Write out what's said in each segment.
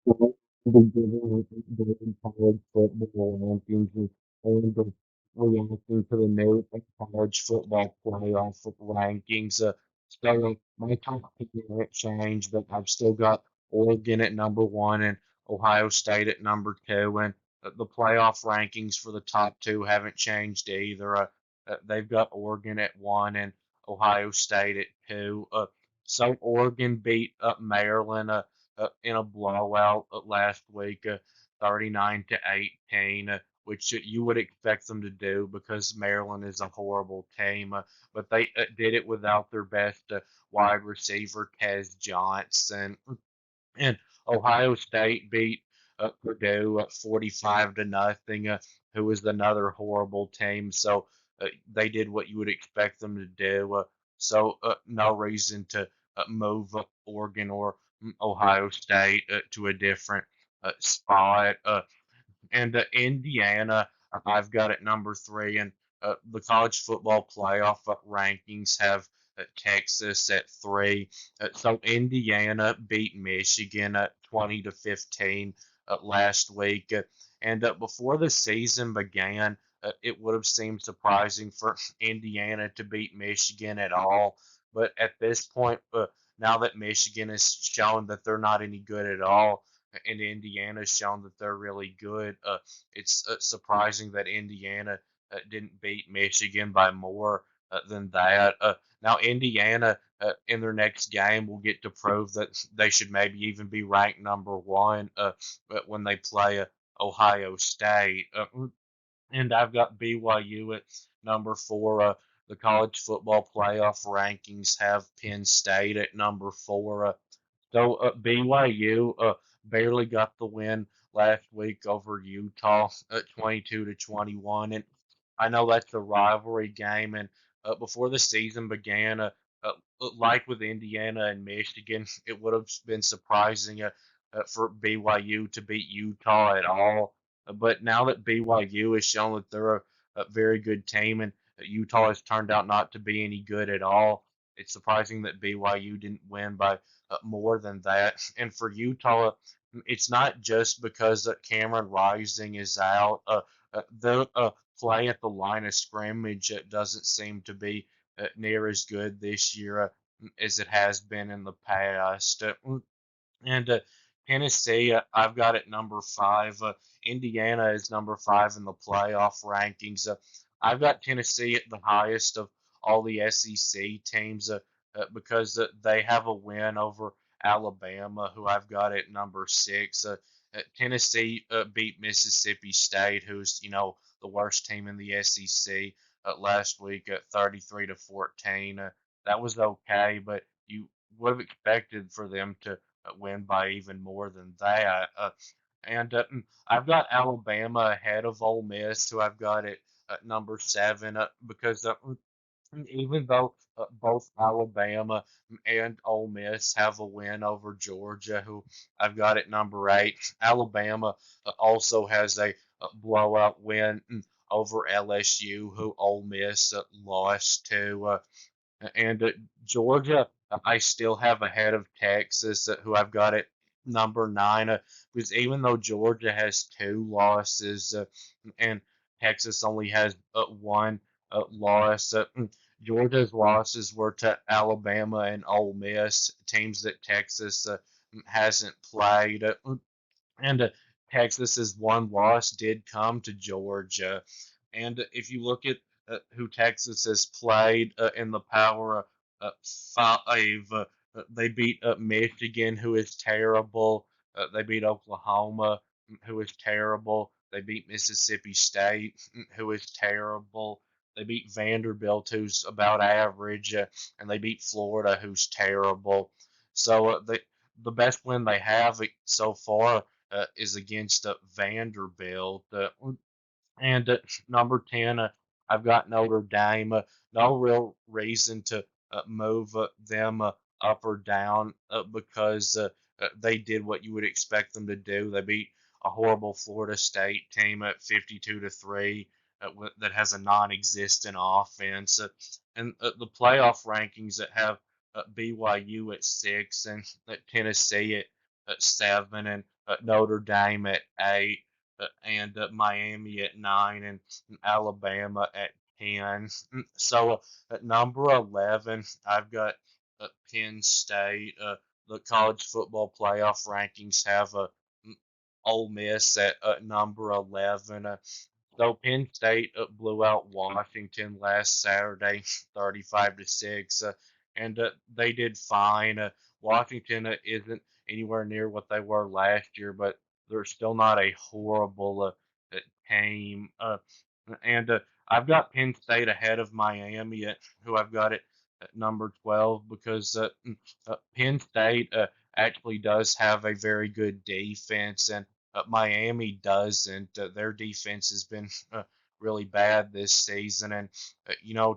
So, the college football rankings and the reacting to the new college football playoff rankings. So my top pick didn't change, but I've still got Oregon at number one and Ohio State at number two, and the playoff rankings for the top two haven't changed either. They've got Oregon at one and Ohio State at two. So Oregon beat Maryland. In a blowout last week, 39 to 18, which you would expect them to do because Maryland is a horrible team. But they did it without their best wide receiver, Tez Johnson. And Ohio State beat Purdue 45 to nothing, who was another horrible team. So they did what you would expect them to do. So no reason to move Oregon or Ohio State to a different spot. And Indiana, I've got at number three, and the college football playoff rankings have Texas at three. So Indiana beat Michigan at 20 to 15 last week, and before the season began, it would have seemed surprising for Indiana to beat Michigan at all. But at this point, now that Michigan has shown that they're not any good at all, and Indiana's shown that they're really good. It's surprising that Indiana didn't beat Michigan by more than that. Now Indiana in their next game will get to prove that they should maybe even be ranked number one but when they play Ohio State. And I've got BYU at number four. The college football playoff rankings have Penn State at number four. So BYU barely got the win last week over Utah at 22 to 21, and I know that's a rivalry game. And before the season began, like with Indiana and Michigan, it would have been surprising for BYU to beat Utah at all. But now that BYU has shown that they're a very good team, and Utah has turned out not to be any good at all, it's surprising that BYU didn't win by more than that. And for Utah, it's not just because Cameron Rising is out. The play at the line of scrimmage doesn't seem to be near as good this year as it has been in the past. And Tennessee, I've got it number five. Indiana is number five in the playoff rankings. I've got Tennessee at the highest of all the SEC teams because they have a win over Alabama, who I've got at number six. Tennessee beat Mississippi State, who's the worst team in the SEC last week at 33 to 14. That was okay, but you would have expected for them to win by even more than that. And I've got Alabama ahead of Ole Miss, who I've got at number seven, because even though both Alabama and Ole Miss have a win over Georgia, who I've got at number eight, Alabama also has a blowout win over LSU, who Ole Miss lost to. And Georgia, I still have ahead of Texas, who I've got at number nine. Because even though Georgia has two losses and Texas only has one loss, Georgia's losses were to Alabama and Ole Miss, teams that Texas hasn't played. And Texas's one loss did come to Georgia. And if you look at who Texas has played in the Power Five, they beat Michigan, who is terrible. They beat Oklahoma, who is terrible. They beat Mississippi State, who is terrible. They beat Vanderbilt, who's about average, and they beat Florida, who's terrible. So the best win they have so far is against Vanderbilt. And number 10, I've got Notre Dame. No real reason to move them up or down because they did what you would expect them to do. They beat a horrible Florida State team at 52 to 3 that has a non-existent offense. And the playoff rankings that have BYU at 6 and Tennessee at 7 and Notre Dame at 8, and Miami at 9, and Alabama at 10. So at number 11, I've got Penn State. The college football playoff rankings have Ole Miss at number 11. So Penn State blew out Washington last Saturday, 35-6, and they did fine. Washington isn't anywhere near what they were last year, but they're still not a horrible team. And I've got Penn State ahead of Miami, who I've got at number 12, because Penn State actually does have a very good defense, and Miami doesn't. Their defense has been really bad this season, and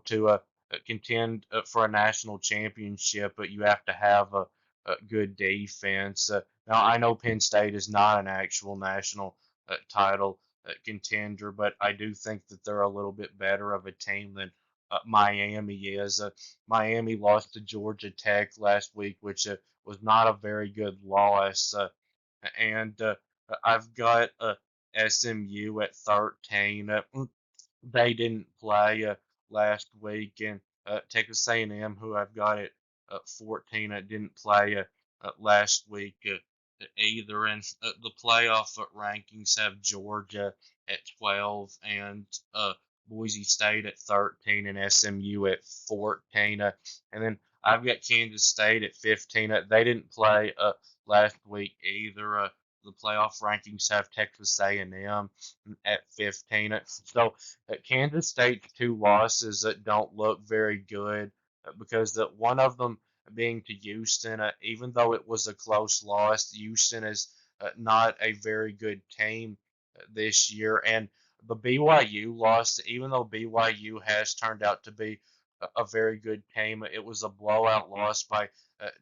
to contend for a national championship, you have to have a good defense. Now, I know Penn State is not an actual national title contender, but I do think that they're a little bit better of a team than Miami is. Miami lost to Georgia Tech last week, which was not a very good loss. And I've got SMU at 13. They didn't play last week, and Texas A&M, who I've got at 14, didn't play last week either. And the playoff rankings have Georgia at 12, and Boise State at 13, and SMU at 14. And then I've got Kansas State at 15. They didn't play last week either. The playoff rankings have Texas A&M at 15. So Kansas State's two losses that don't look very good, because one of them being to Houston, even though it was a close loss, Houston is not a very good team this year. And the BYU loss, even though BYU has turned out to be a very good team, it was a blowout loss by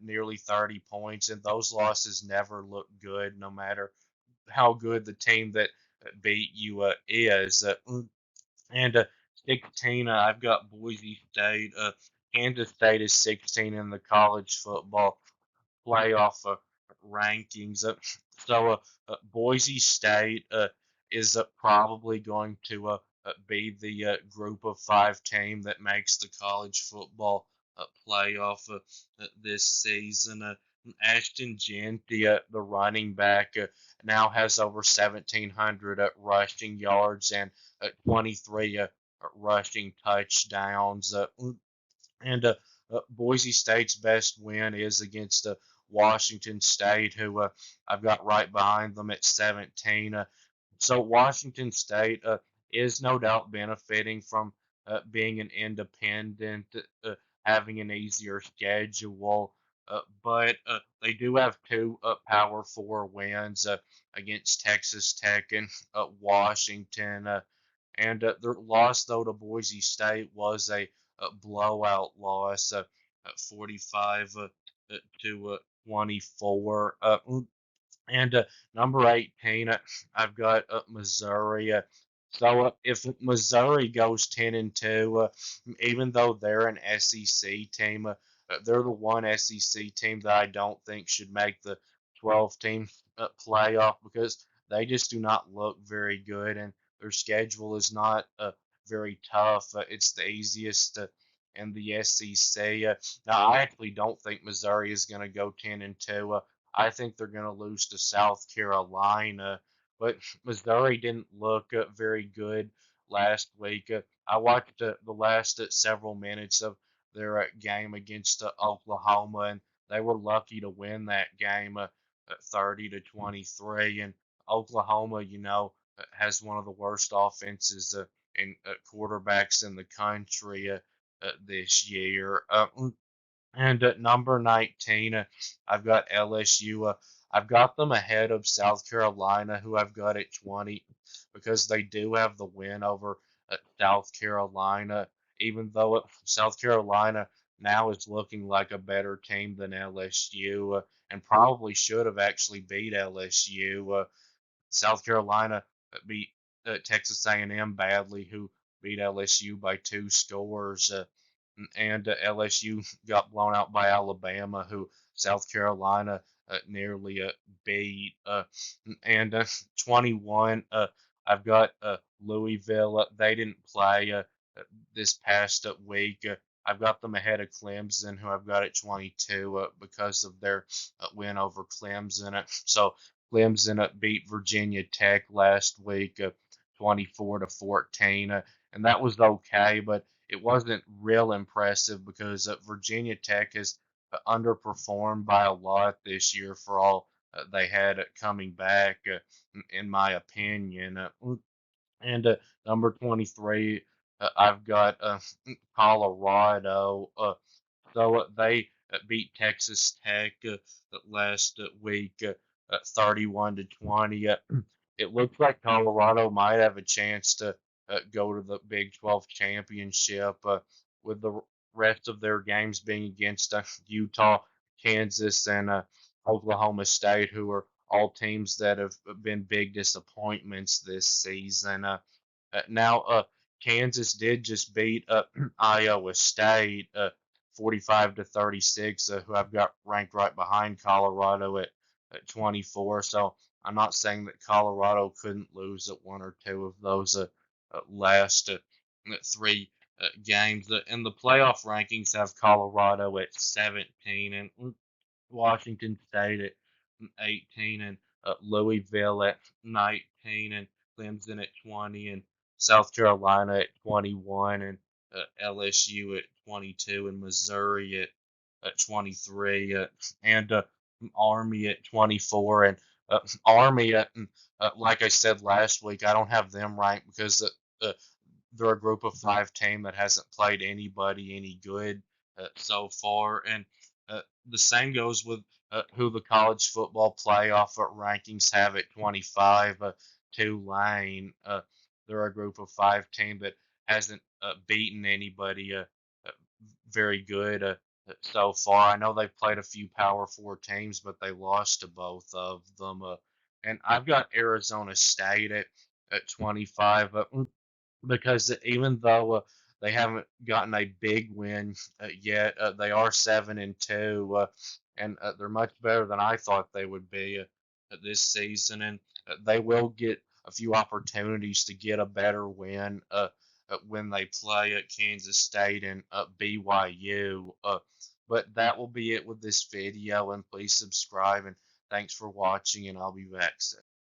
nearly 30 points, and those losses never look good, no matter how good the team that beat you is. And 16, I've got Boise State. Kansas State is 16 in the college football playoff rankings. Boise State is probably going to be the group of five team that makes the college football playoff this season. Ashton Jeanty, the running back, now has over 1,700 rushing yards and 23 rushing touchdowns. And Boise State's best win is against Washington State, who I've got right behind them at 17. So Washington State is no doubt benefiting from being an independent, having an easier schedule. But they do have two Power Four wins against Texas Tech and Washington. And their loss, though, to Boise State was a blowout loss, 45 to 24. And number 18, I've got Missouri. So if Missouri goes 10-2, even though they're an SEC team, they're the one SEC team that I don't think should make the 12-team playoff, because they just do not look very good, and their schedule is not very tough. It's the easiest in the SEC. Now, I actually don't think Missouri is going to go 10-2. I think they're going to lose to South Carolina, but Missouri didn't look very good last week. I watched the last several minutes of their game against Oklahoma, and they were lucky to win that game 30-23. And Oklahoma, has one of the worst offenses and quarterbacks in the country this year. And at number 19, I've got LSU. I've got them ahead of South Carolina, who I've got at 20, because they do have the win over South Carolina, even though South Carolina now is looking like a better team than LSU, and probably should have actually beat LSU. South Carolina beat Texas A&M badly, who beat LSU by two scores. And LSU got blown out by Alabama, who South Carolina nearly beat. And 21, I've got Louisville. They didn't play this past week. I've got them ahead of Clemson, who I've got at 22 because of their win over Clemson. So Clemson beat Virginia Tech last week, 24-14, and that was okay, but it wasn't real impressive because Virginia Tech has underperformed by a lot this year for all they had coming back, in my opinion. And number 23, I've got Colorado. So they beat Texas Tech last week, 31-20. It looks like Colorado might have a chance to go to the Big 12 championship, with the rest of their games being against Utah, Kansas, and Oklahoma State, who are all teams that have been big disappointments this season. Now, Kansas did just beat Iowa State 45-36, who I've got ranked right behind Colorado at 24. So I'm not saying that Colorado couldn't lose at one or two of those last three games. In the playoff rankings, have Colorado at 17 and Washington State at 18 and Louisville at 19 and Clemson at 20 and South Carolina at 21 and LSU at 22 and Missouri at 23 and Army at 24 and Army at like I said last week, I don't have them ranked because they're a group of five team that hasn't played anybody any good so far, and the same goes with who the college football playoff rankings have at 25. Tulane, they're a group of five team that hasn't beaten anybody uh, very good so far. I know they've played a few Power Four teams, but they lost to both of them. And I've got Arizona State at 25. Because even though they haven't gotten a big win yet, they are 7-2, and they're much better than I thought they would be this season, and they will get a few opportunities to get a better win when they play at Kansas State and BYU. But that will be it with this video, and please subscribe and thanks for watching, and I'll be back soon.